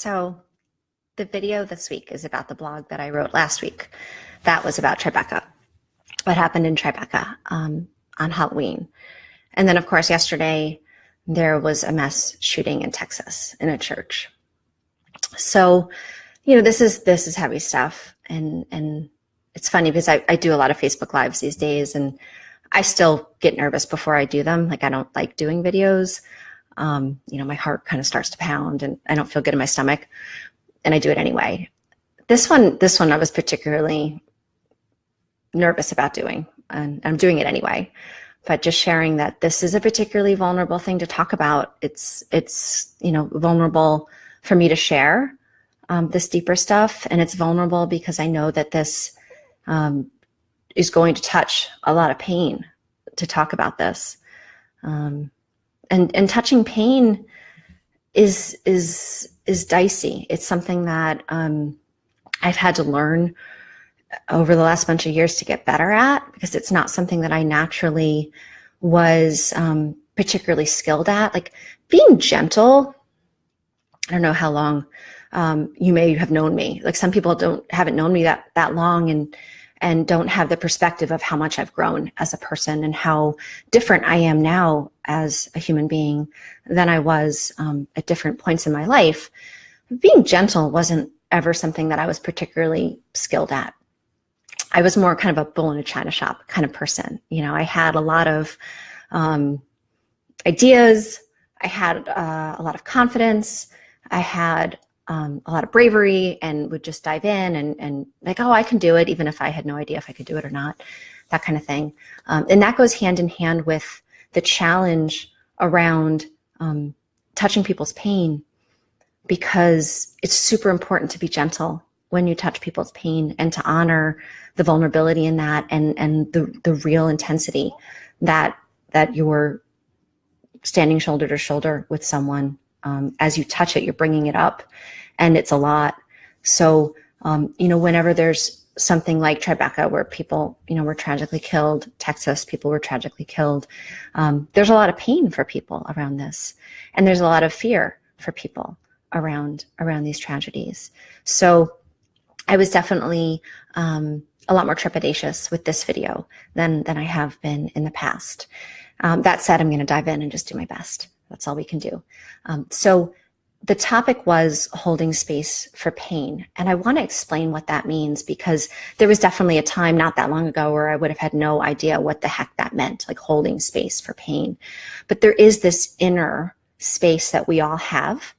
So the video this week is about the blog that I wrote last week. That was about Tribeca, what happened in Tribeca on Halloween. And then, of course, yesterday there was a mass shooting in Texas in a church. So, this is heavy stuff. And it's funny because I do a lot of Facebook Lives these days, and I still get nervous before I do them. Like, I don't like doing videos. My heart kind of starts to pound and I don't feel good in my stomach, and I do it anyway. This one I was particularly nervous about doing, and I'm doing it anyway. But just sharing that this is a particularly vulnerable thing to talk about. It's vulnerable for me to share this deeper stuff, and it's vulnerable because I know that this is going to touch a lot of pain to talk about this. And touching pain is dicey. It's something that I've had to learn over the last bunch of years to get better at, because it's not something that I naturally was particularly skilled at. Like being gentle, I don't know how long you may have known me. Like some people haven't known me that long and don't have the perspective of how much I've grown as a person and how different I am now as a human being than I was at different points in my life. Being gentle wasn't ever something that I was particularly skilled at. I was more kind of a bull in a china shop kind of person. I had a lot of ideas. I had a lot of confidence. I had a lot of bravery, and would just dive in and like, oh, I can do it, even if I had no idea if I could do it or not, that kind of thing. And that goes hand in hand with the challenge around touching people's pain, because it's super important to be gentle when you touch people's pain and to honor the vulnerability in that and the real intensity that you're standing shoulder to shoulder with someone. As you touch it, you're bringing it up, and it's a lot. So, whenever there's something like Tribeca where people, were tragically killed, Texas, people were tragically killed, there's a lot of pain for people around this. And there's a lot of fear for people around these tragedies. So I was definitely a lot more trepidatious with this video than I have been in the past. That said, I'm going to dive in and just do my best. That's all we can do. So the topic was holding space for pain. And I want to explain what that means, because there was definitely a time not that long ago where I would have had no idea what the heck that meant, like holding space for pain. But there is this inner space that we all have.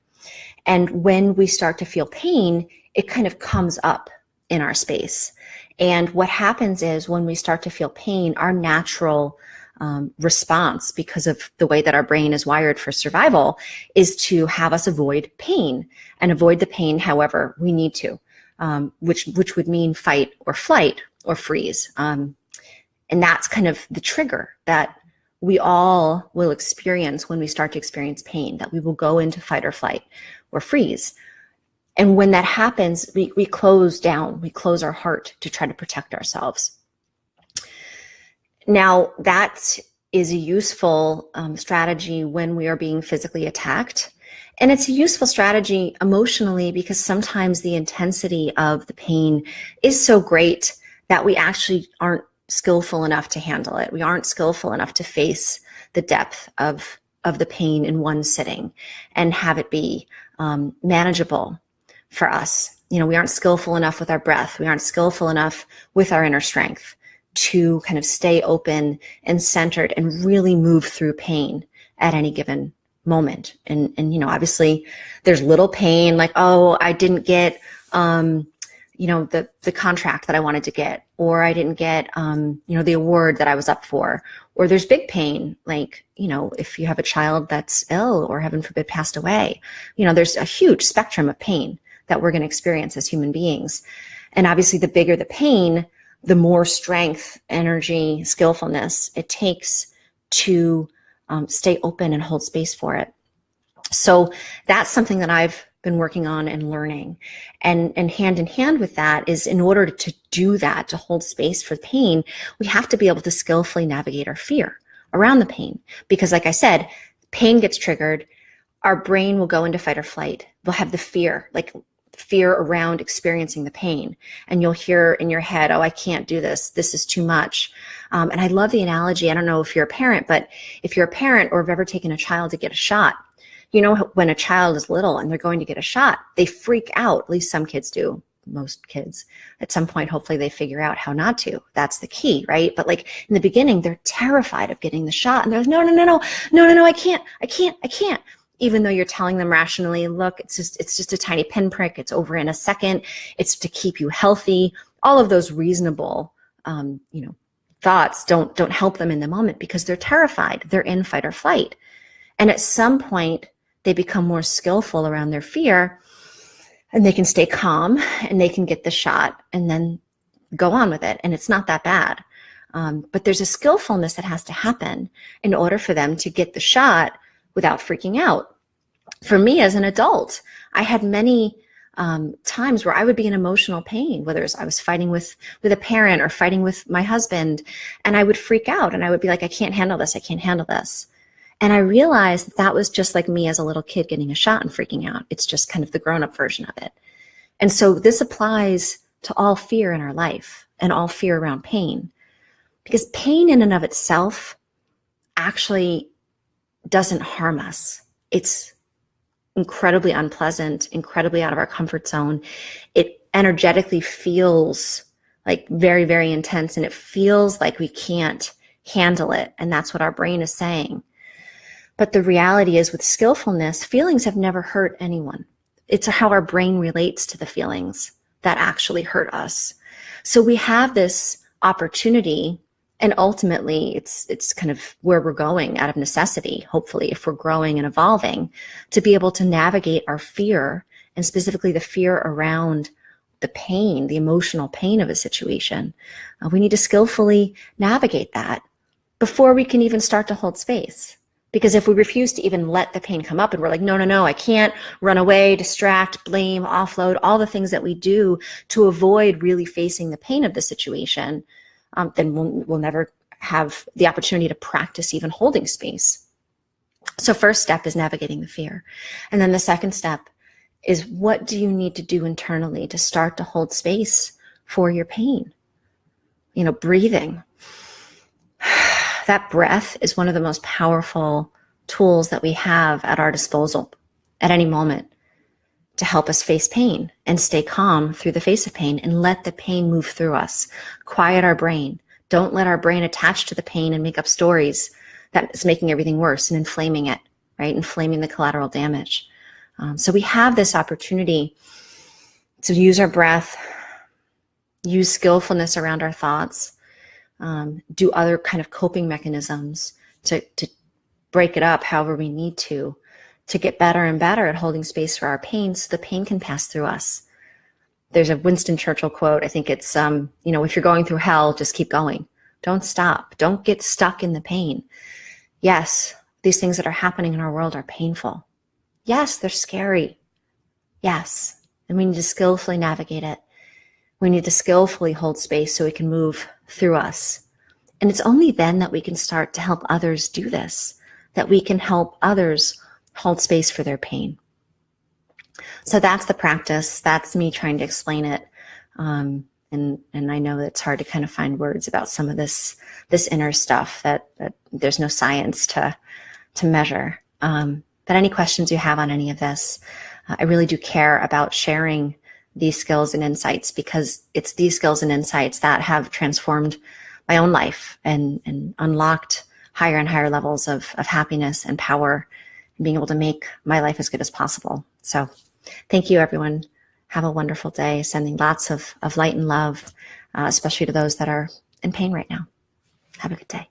And when we start to feel pain, it kind of comes up in our space. And what happens is when we start to feel pain, our natural response, because of the way that our brain is wired for survival, is to have us avoid pain and avoid the pain however we need to, which would mean fight or flight or freeze. And that's kind of the trigger that we all will experience when we start to experience pain, that we will go into fight or flight or freeze. And when that happens, we close down, we close our heart to try to protect ourselves. Now, that is a useful strategy when we are being physically attacked. And it's a useful strategy emotionally, because sometimes the intensity of the pain is so great that we actually aren't skillful enough to handle it. We aren't skillful enough to face the depth of the pain in one sitting and have it be manageable for us. We aren't skillful enough with our breath. We aren't skillful enough with our inner strength to kind of stay open and centered and really move through pain at any given moment. And obviously there's little pain, like, oh, I didn't get, the contract that I wanted to get, or I didn't get, the award that I was up for, or there's big pain. Like, if you have a child that's ill or heaven forbid passed away, there's a huge spectrum of pain that we're going to experience as human beings. And obviously the bigger the pain, the more strength, energy, skillfulness it takes to stay open and hold space for it. So that's something that I've been working on and learning. And hand in hand with that is, in order to do that, to hold space for pain, we have to be able to skillfully navigate our fear around the pain. Because like I said, pain gets triggered, our brain will go into fight or flight. We'll have the fear, like fear around experiencing the pain. And you'll hear in your head, oh, I can't do this. This is too much. And I love the analogy. I don't know if you're a parent, but if you're a parent or have ever taken a child to get a shot, you know, when a child is little and they're going to get a shot, they freak out. At least some kids do. Most kids at some point, hopefully they figure out how not to. That's the key, right? But like in the beginning, they're terrified of getting the shot. And they're like, no, I can't. Even though you're telling them rationally, look, it's just a tiny pinprick. It's over in a second. It's to keep you healthy. All of those reasonable, thoughts don't help them in the moment because they're terrified. They're in fight or flight. And at some point, they become more skillful around their fear and they can stay calm and they can get the shot and then go on with it. And it's not that bad. But there's a skillfulness that has to happen in order for them to get the shot without freaking out. For me as an adult, I had many times where I would be in emotional pain, whether I was fighting with a parent or fighting with my husband, and I would freak out and I would be like, I can't handle this. I can't handle this. And I realized that was just like me as a little kid getting a shot and freaking out. It's just kind of the grown-up version of it. And so this applies to all fear in our life and all fear around pain, because pain in and of itself actually doesn't harm us. It's incredibly unpleasant, incredibly out of our comfort zone. It energetically feels like very, very intense, and it feels like we can't handle it. And that's what our brain is saying. But the reality is, with skillfulness, feelings have never hurt anyone. It's how our brain relates to the feelings that actually hurt us. So we have this opportunity, and ultimately it's kind of where we're going out of necessity, hopefully, if we're growing and evolving, to be able to navigate our fear, and specifically the fear around the pain, the emotional pain of a situation. We need to skillfully navigate that before we can even start to hold space. Because if we refuse to even let the pain come up and we're like, no, I can't, run away, distract, blame, offload, all the things that we do to avoid really facing the pain of the situation, then we'll never have the opportunity to practice even holding space. So first step is navigating the fear. And then the second step is, what do you need to do internally to start to hold space for your pain? Breathing. That breath is one of the most powerful tools that we have at our disposal at any moment to help us face pain and stay calm through the face of pain and let the pain move through us. Quiet our brain. Don't let our brain attach to the pain and make up stories that is making everything worse and inflaming it, right? Inflaming the collateral damage. So we have this opportunity to use our breath, use skillfulness around our thoughts, do other kind of coping mechanisms to break it up however we need to get better and better at holding space for our pain so the pain can pass through us. There's a Winston Churchill quote. I think it's, if you're going through hell, just keep going. Don't stop. Don't get stuck in the pain. Yes, these things that are happening in our world are painful. Yes, they're scary. Yes, and we need to skillfully navigate it. We need to skillfully hold space so it can move through us. And it's only then that we can start to help others do this, that we can help others hold space for their pain. So that's the practice. That's me trying to explain it. And I know that it's hard to kind of find words about some of this inner stuff that there's no science to measure. But any questions you have on any of this, I really do care about sharing these skills and insights, because it's these skills and insights that have transformed my own life and unlocked higher and higher levels of happiness and power, and being able to make my life as good as possible. So thank you, everyone. Have a wonderful day. Sending lots of light and love, especially to those that are in pain right now. Have a good day.